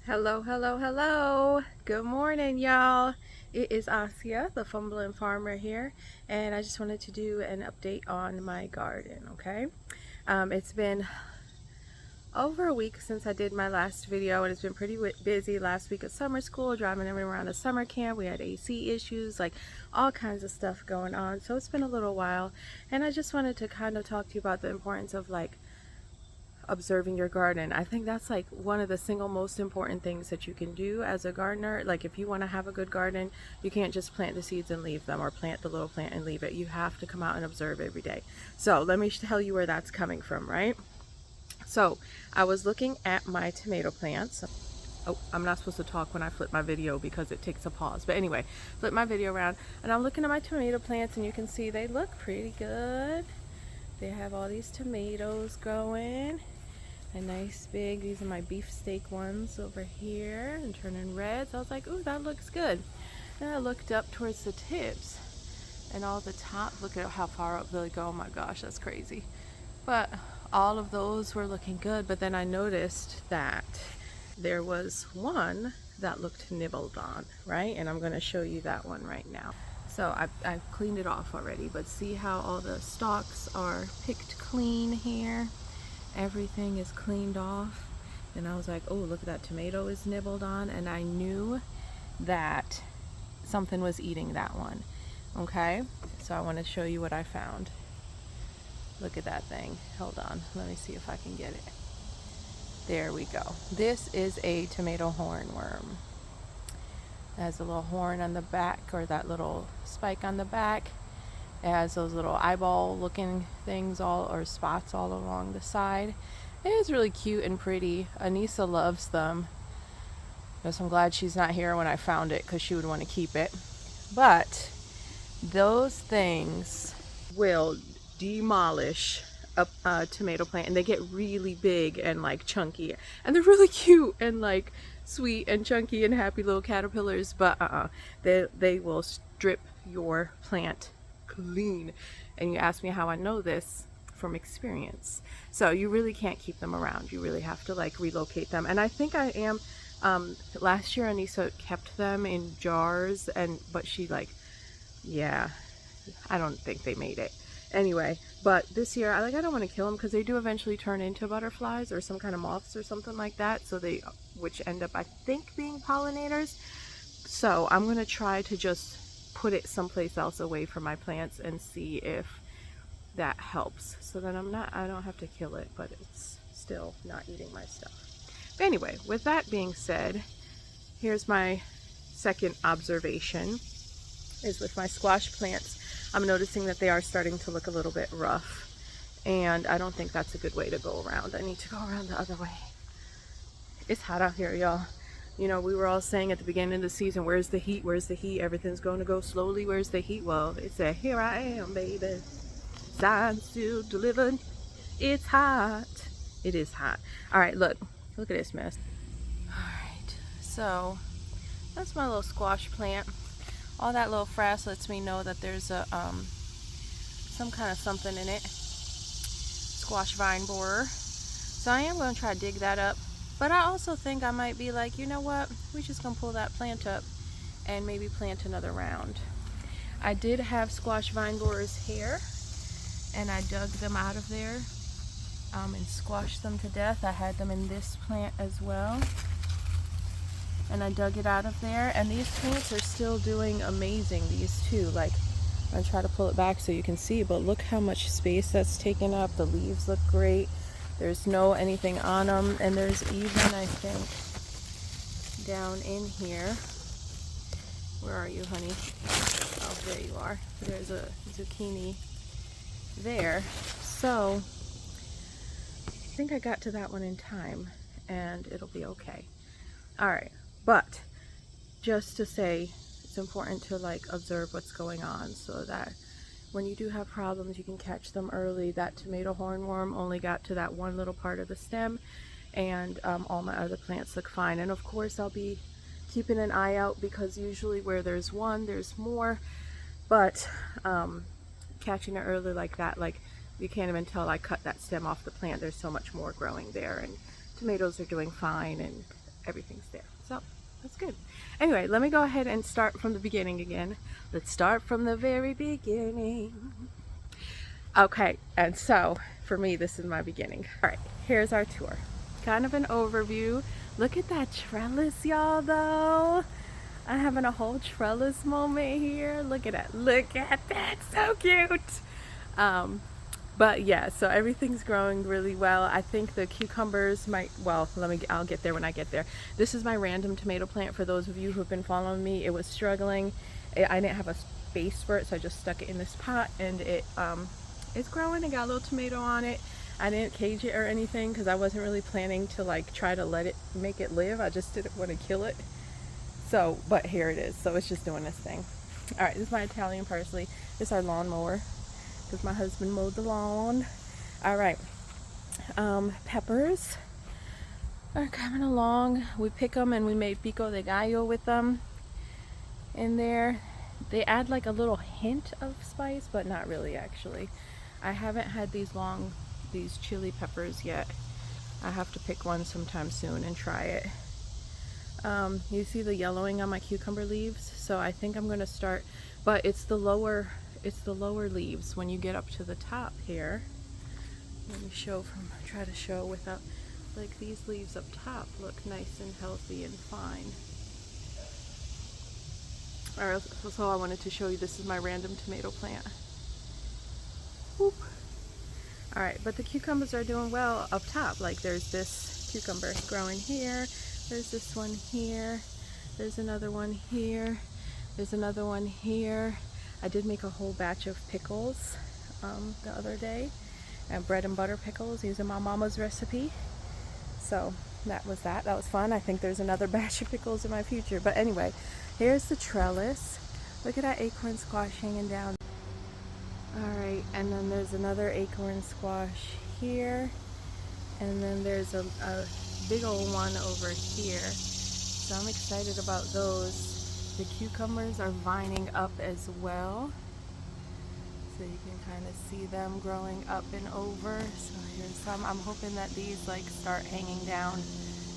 Hello, hello, hello. Good morning, y'all. It is Asia, the Fumbling Farmer here, and I just wanted to do an update on my garden, okay? It's been over a week since I did my last video, and it's been pretty busy last week at summer school, driving everyone around to summer camp. We had AC issues, like all kinds of stuff going on, so it's been a little while, and I just wanted to kind of talk to you about the importance of observing your garden. I think that's like one of the single most important things that you can do as a gardener. Like if you want to have a good garden, you can't just plant the seeds and leave them, or plant the little plant and leave it. You have to come out and observe every day. So let me tell you where that's coming from, right? So I was looking at my tomato plants. Oh, I'm not supposed to talk when I flip my video because it takes a pause. But anyway, flip my video around and I'm looking at my tomato plants, and you can see they look pretty good. They have all these tomatoes growing. A nice big, these are my beefsteak ones over here and turning red. So I was like, ooh, that looks good. Then I looked up towards the tips and all the top, look at how far up they go. Oh my gosh, that's crazy. But all of those were looking good. But then I noticed that there was one that looked nibbled on, right? And I'm going to show you that one right now. So I've cleaned it off already, but see how all the stalks are picked clean here? Everything is cleaned off. And I was like, oh, look at that, tomato is nibbled on. And I knew that something was eating that one. Okay, so I want to show you what I found. Look at that thing. Hold on, let me see if I can get it. There we go. This is a tomato hornworm. It has a little horn on the back, or that little spike on the back. It has those little eyeball looking things or spots all along the side. It is really cute and pretty. Anissa loves them. So I'm glad she's not here when I found it, because she would want to keep it. But those things will demolish a tomato plant, and they get really big and like chunky, and they're really cute and like sweet and chunky and happy little caterpillars. But they will strip your plant clean. And you ask me how I know this. From experience. So you really can't keep them around. You really have to like relocate them. And I think I am last year Anissa kept them in jars, but she yeah, I don't think they made it anyway. But this year I don't want to kill them, because they do eventually turn into butterflies or some kind of moths or something like that, so which end up, I think, being pollinators. So I'm going to try to just put it someplace else away from my plants and see if that helps, so that I don't have to kill it, but it's still not eating my stuff. But anyway, with that being said, here's my second observation, is with my squash plants. I'm noticing that they are starting to look a little bit rough, and I don't think that's a good way to go around. I need to go around the other way. It's hot out here, y'all. You know, we were all saying at the beginning of the season, where's the heat? Where's the heat? Everything's going to go slowly. Where's the heat? Well, it said, here I am, baby. Sign still delivered. It's hot. It is hot. All right, look at this mess. All right, so that's my little squash plant. All that little frass lets me know that there's a some kind of something in it. Squash vine borer. So I am going to try to dig that up, but I also think I might be like, you know what, we're just gonna pull that plant up and maybe plant another round. I did have squash vine borers here, and I dug them out of there and squashed them to death. I had them in this plant as well, and I dug it out of there, and these plants are still doing amazing. These two, like, I'm gonna try to pull it back so you can see, but look how much space that's taken up. The leaves look great. There's no anything on them, and there's even, I think, down in here. Where are you, honey? Oh, there you are. There's a zucchini there. So I think I got to that one in time, and it'll be okay. All right, but just to say, it's important to observe what's going on, so that when you do have problems, you can catch them early. That tomato hornworm only got to that one little part of the stem, and all my other plants look fine. And of course, I'll be keeping an eye out, because usually where there's one, there's more. But catching it early like that, you can't even tell I cut that stem off the plant. There's so much more growing there, and tomatoes are doing fine, and everything's there. So that's good. Anyway, let me go ahead and start from the beginning again. Let's start from the very beginning. Okay, and so for me, this is my beginning. All right, here's our tour. Kind of an overview. Look at that trellis, y'all, though. I'm having a whole trellis moment here. Look at that. Look at that. So cute. But yeah, so everything's growing really well. I think the cucumbers might, well, I'll get there when I get there. This is my random tomato plant. For those of you who've been following me, it was struggling. I didn't have a space for it, so I just stuck it in this pot, and it's growing. I got a little tomato on it. I didn't cage it or anything because I wasn't really planning to like try to make it live. I just didn't want to kill it. So, but here it is. So it's just doing this thing. All right, this is my Italian parsley. This is our lawnmower because my husband mowed the lawn. All right, peppers are coming along. We pick them and we made pico de gallo with them in there. They add like a little hint of spice, but not really actually. I haven't had these chili peppers yet. I have to pick one sometime soon and try it. You see the yellowing on my cucumber leaves, so I think I'm going to start, but it's the lower leaves. When you get up to the top here, let me try to show without, like, these leaves up top look nice and healthy and fine. Alright, so I wanted to show you, this is my random tomato plant. Whoop. Alright, but the cucumbers are doing well up top. Like, there's this cucumber growing here. There's this one here. There's another one here. There's another one here. I did make a whole batch of pickles the other day. And bread and butter pickles using my mama's recipe. So that was that. That was fun. I think there's another batch of pickles in my future. But anyway, here's the trellis. Look at that acorn squash hanging down. Alright, and then there's another acorn squash here. And then there's a big old one over here, so I'm excited about those. The cucumbers are vining up as well, so you can kind of see them growing up and over. So here's some. I'm hoping that these like start hanging down,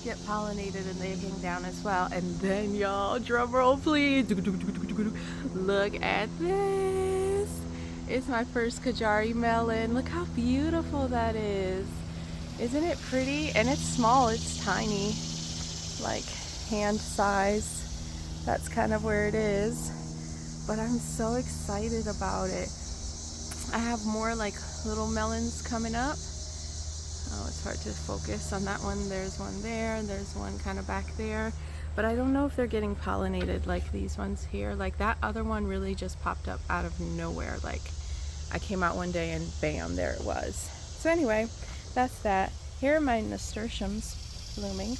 get pollinated, and they hang down as well. And then, y'all, drum roll please, look at this. It's my first Kajari melon. Look how beautiful that is. Isn't it pretty? And it's small, it's tiny, like hand size. That's kind of where it is. But I'm so excited about it. I have more like little melons coming up. Oh, it's hard to focus on that one. There's one there, and there's one kind of back there. But I don't know if they're getting pollinated like these ones here. Like that other one really just popped up out of nowhere. Like I came out one day and bam, there it was. So anyway, that's that. Here are my nasturtiums blooming.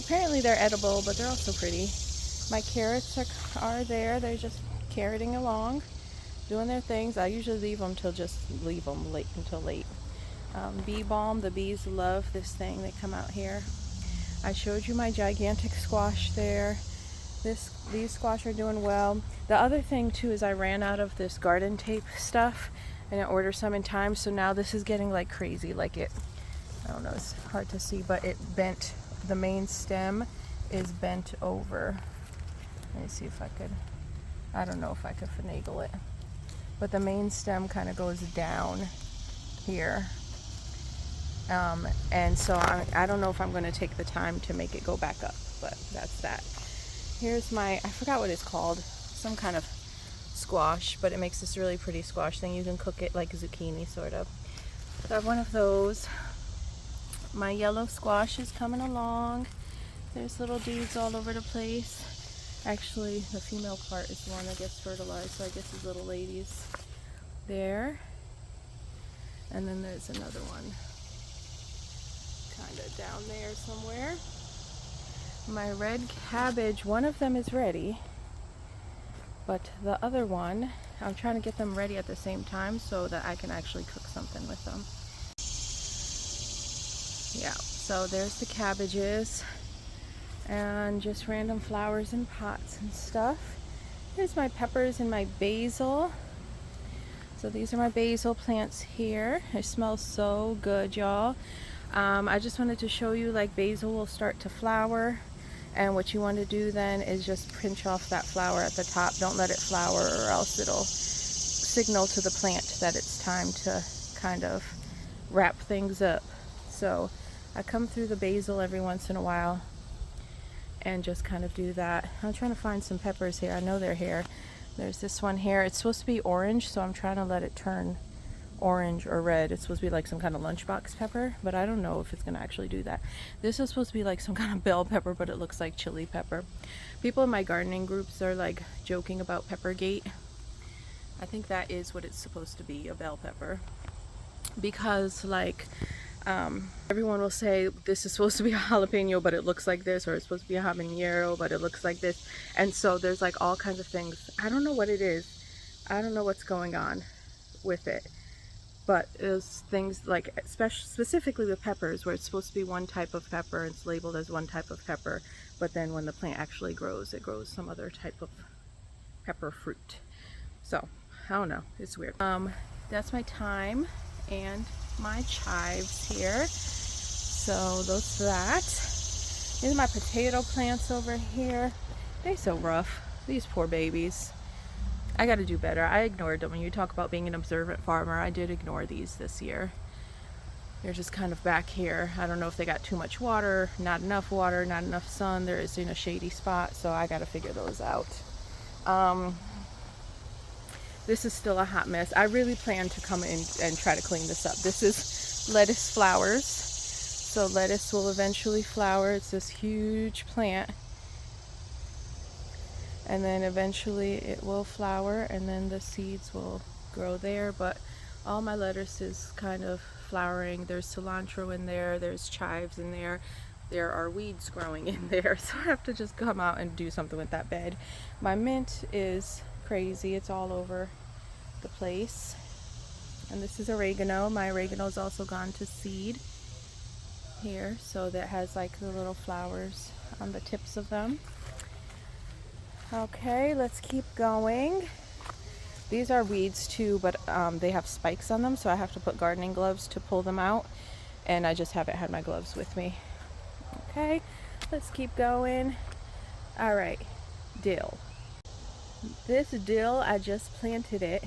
Apparently they're edible, but they're also pretty. My carrots are there. They're just carroting along, doing their things. I usually leave them until late. Bee balm, the bees love this thing. They come out here. I showed you my gigantic squash there. These squash are doing well. The other thing too is I ran out of this garden tape stuff and I ordered some in time, so now this is getting like crazy. Like I don't know, it's hard to see, but it bent. The main stem is bent over. Let me see if I don't know if I could finagle it. But the main stem kind of goes down here. And so I don't know if I'm going to take the time to make it go back up, but that's that. Here's I forgot what it's called, some kind of squash, but it makes this really pretty squash thing. You can cook it like zucchini, sort of. So I have one of those. My yellow squash is coming along. There's little dudes all over the place. Actually, the female part is the one that gets fertilized, so I guess these little ladies there. And then there's another one kind of down there somewhere. My red cabbage, one of them is ready, but the other one, I'm trying to get them ready at the same time so that I can actually cook something with them. Yeah, so there's the cabbages and just random flowers in pots and stuff. Here's my peppers and my basil. So these are my basil plants here. They smell so good, y'all. I just wanted to show you, like, basil will start to flower, and what you want to do then is just pinch off that flower at the top. Don't let it flower, or else it'll signal to the plant that it's time to kind of wrap things up. So I come through the basil every once in a while and just kind of do that. I'm trying to find some peppers here. I know they're here. There's this one here. It's supposed to be orange, so I'm trying to let it turn orange or red. It's supposed to be like some kind of lunchbox pepper, but I don't know if it's gonna actually do that. This is supposed to be like some kind of bell pepper, but it looks like chili pepper. People in my gardening groups are like joking about Peppergate. I think that is what it's supposed to be, a bell pepper, because like everyone will say this is supposed to be a jalapeno but it looks like this, or it's supposed to be a habanero but it looks like this. And so there's like all kinds of things. I don't know what it is. I don't know what's going on with it, but it's things like, specifically with peppers, where it's supposed to be one type of pepper, it's labeled as one type of pepper, but then when the plant actually grows, it grows some other type of pepper fruit. So I don't know, it's weird. That's my thyme and my chives here. So those that. These are my potato plants over here. They're so rough, these poor babies. I gotta do better. I ignored them. When you talk about being an observant farmer, I did ignore these this year. They're just kind of back here. I don't know if they got too much water, not enough sun. They're in a shady spot, so I gotta figure those out. This is still a hot mess. I really plan to come in and try to clean this up. This is lettuce flowers. So lettuce will eventually flower. It's this huge plant. And then eventually it will flower, and then the seeds will grow there. But all my lettuce is kind of flowering. There's cilantro in there, there's chives in there, there are weeds growing in there, so I have to just come out and do something with that bed. My mint is crazy, it's all over the place. And this is oregano. My oregano's also gone to seed here, so that has like the little flowers on the tips of them. Okay, let's keep going. These are weeds too, but they have spikes on them, so I have to put gardening gloves to pull them out, and I just haven't had my gloves with me. Okay, let's keep going. All right, dill. This dill, I just planted it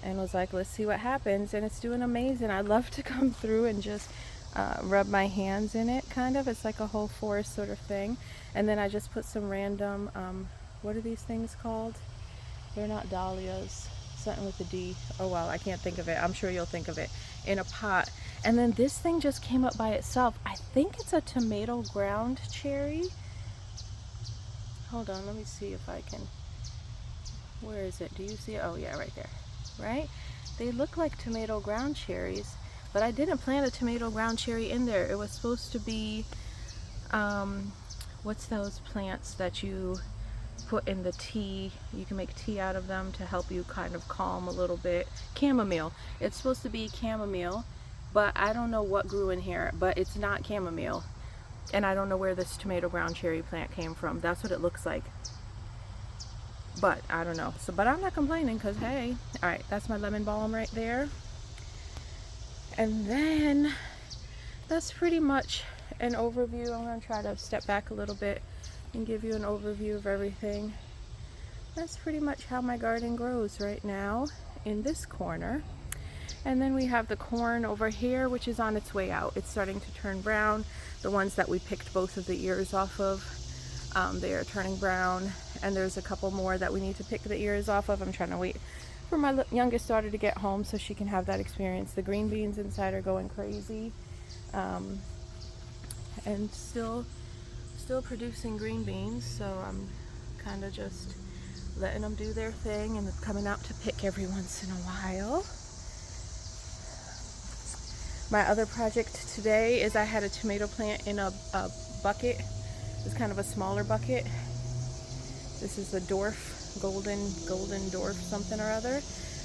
and was like, let's see what happens, and it's doing amazing. I love to come through and just rub my hands in it, kind of. It's like a whole forest sort of thing. And then I just put some random what are these things called? They're not dahlias, something with a D. Oh well, I can't think of it. I'm sure you'll think of it. In a pot. And then this thing just came up by itself. I think it's a tomato ground cherry. Hold on, let me see if I can. Where is it? Do you see it? Oh yeah, right there. Right? They look like tomato ground cherries, but I didn't plant a tomato ground cherry in there. It was supposed to be what's those plants that you put in the tea? You can make tea out of them to help you kind of calm a little bit. Chamomile. It's supposed to be chamomile, but I don't know what grew in here, but it's not chamomile. And I don't know where this tomato ground cherry plant came from. That's what it looks like, but I don't know. So, but I'm not complaining, because hey. All right, that's my lemon balm right there. And then that's pretty much an overview. I'm going to try to step back a little bit and give you an overview of everything. That's pretty much how my garden grows right now in this corner. And then we have the corn over here, which is on its way out. It's starting to turn brown. The ones that we picked both of the ears off of, they are turning brown. And there's a couple more that we need to pick the ears off of. I'm trying to wait for my youngest daughter to get home so she can have that experience. The green beans inside are going crazy, and still producing green beans, so I'm kind of just letting them do their thing and coming out to pick every once in a while. My other project today is I had a tomato plant in a bucket. It's kind of a smaller bucket. This is the dwarf, golden dwarf something or other.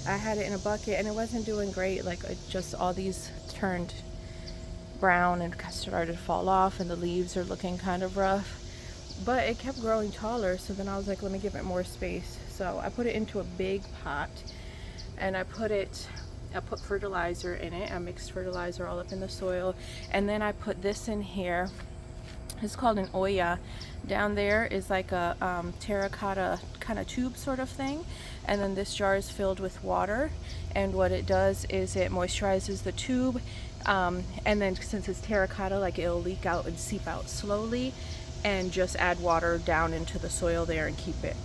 I had it in a bucket and it wasn't doing great. Like, it just, all these turned brown and started to fall off, and the leaves are looking kind of rough. But it kept growing taller, so then I was like, let me give it more space. So I put it into a big pot, and I put it I put fertilizer in it. I mixed fertilizer all up in the soil, and then I put this in here. It's called an Oya. Down there is like a terracotta kind of tube sort of thing, and then this jar is filled with water, and what it does is it moisturizes the tube, and then since it's terracotta, like it'll leak out and seep out slowly, and just add water down into the soil there and keep it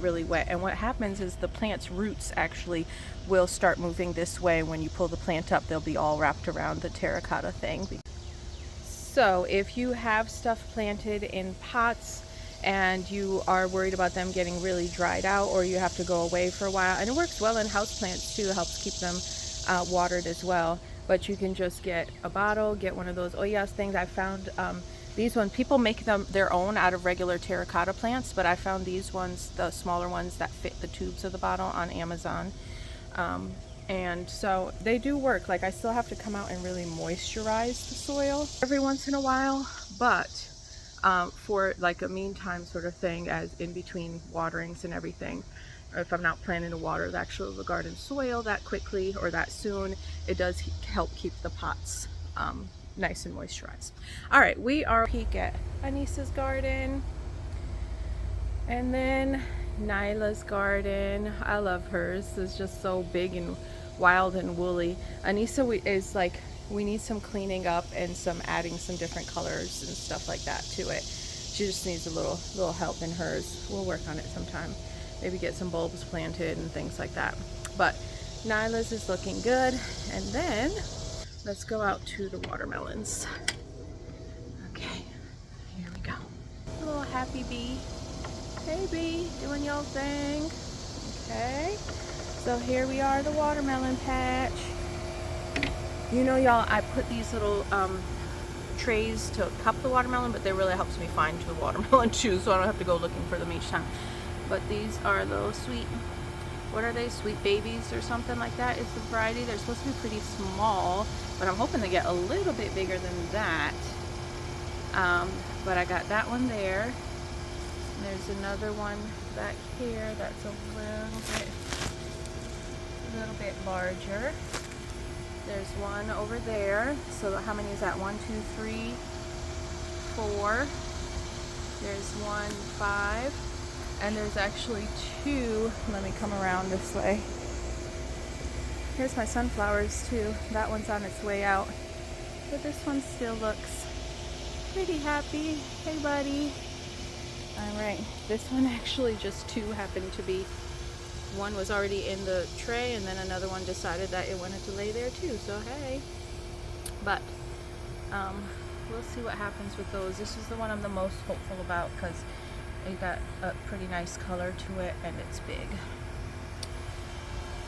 really wet. And what happens is the plant's roots actually will start moving this way. When you pull the plant up, they'll be all wrapped around the terracotta thing. So if you have stuff planted in pots and you are worried about them getting really dried out, or you have to go away for a while, and it works well in houseplants too, it helps keep them watered as well, but you can just get a bottle, get one of those Oyas things. I found these ones, people make them their own out of regular terracotta plants, but I found these ones, the smaller ones that fit the tubes of the bottle, on Amazon. And so they do work. Like, I still have to come out and really moisturize the soil every once in a while, but for like a meantime sort of thing, as in between waterings and everything, or if I'm not planning to water the garden soil that quickly or that soon, it does help keep the pots nice and moisturized. All right, we are peek at Anissa's garden, and then Nyla's garden. I love hers. It's just so big and wild and woolly. Anissa is like, we need some cleaning up and adding some different colors and stuff like that to it. She just needs a little help in hers. We'll work on it sometime. Maybe get some bulbs planted and things like that. But Nyla's is looking good. And then let's go out to the watermelons. Okay, here we go. A little happy bee. Hey bee, doing your thing. Okay, so here we are, the watermelon patch. You know, y'all, I put these little trays to cup the watermelon, but they really helps me find the watermelon too, so I don't have to go looking for them each time. But these are those sweet, what are they, sweet babies or something like that is the variety. They're supposed to be pretty small, but I'm hoping they get a little bit bigger than that. But I got that one there. There's another one back here that's a little bit larger. There's one over there. So how many is that? 1, 2, 3, 4. There's 1, 5, and there's actually 2. Let me come around this way. Here's my sunflowers too. That one's on its way out, but this one still looks pretty happy. Hey buddy. Alright, this one actually just 2 happened to be, one was already in the tray, and then another one decided that it wanted to lay there too, so hey. But we'll see what happens with those. This is the one I'm the most hopeful about because it got a pretty nice color to it and it's big.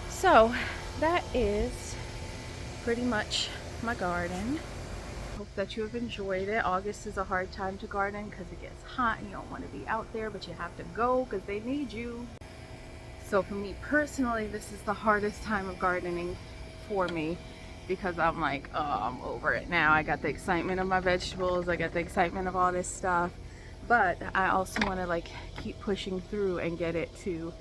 So that is pretty much my garden. Hope that you have enjoyed it. August is a hard time to garden because it gets hot and you don't want to be out there, but you have to go because they need you. So for me personally, this is the hardest time of gardening for me because I'm like, oh, I'm over it now. I got the excitement of my vegetables, I got the excitement of all this stuff, but I also want to like keep pushing through and get it to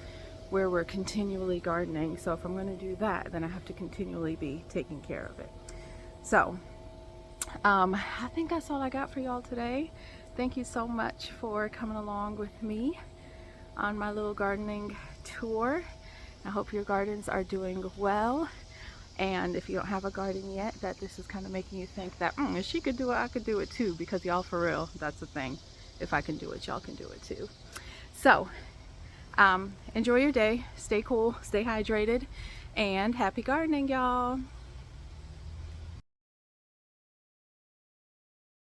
where we're continually gardening. So if I'm going to do that, then I have to continually be taking care of it. So I think that's all I got for y'all today. Thank you so much for coming along with me on my little gardening tour. I hope your gardens are doing well, and if you don't have a garden yet, that this is kind of making you think that if she could do it, I could do it too, because y'all, for real, that's the thing. If I can do it, y'all can do it too. So enjoy your day, stay cool, stay hydrated, and happy gardening, y'all.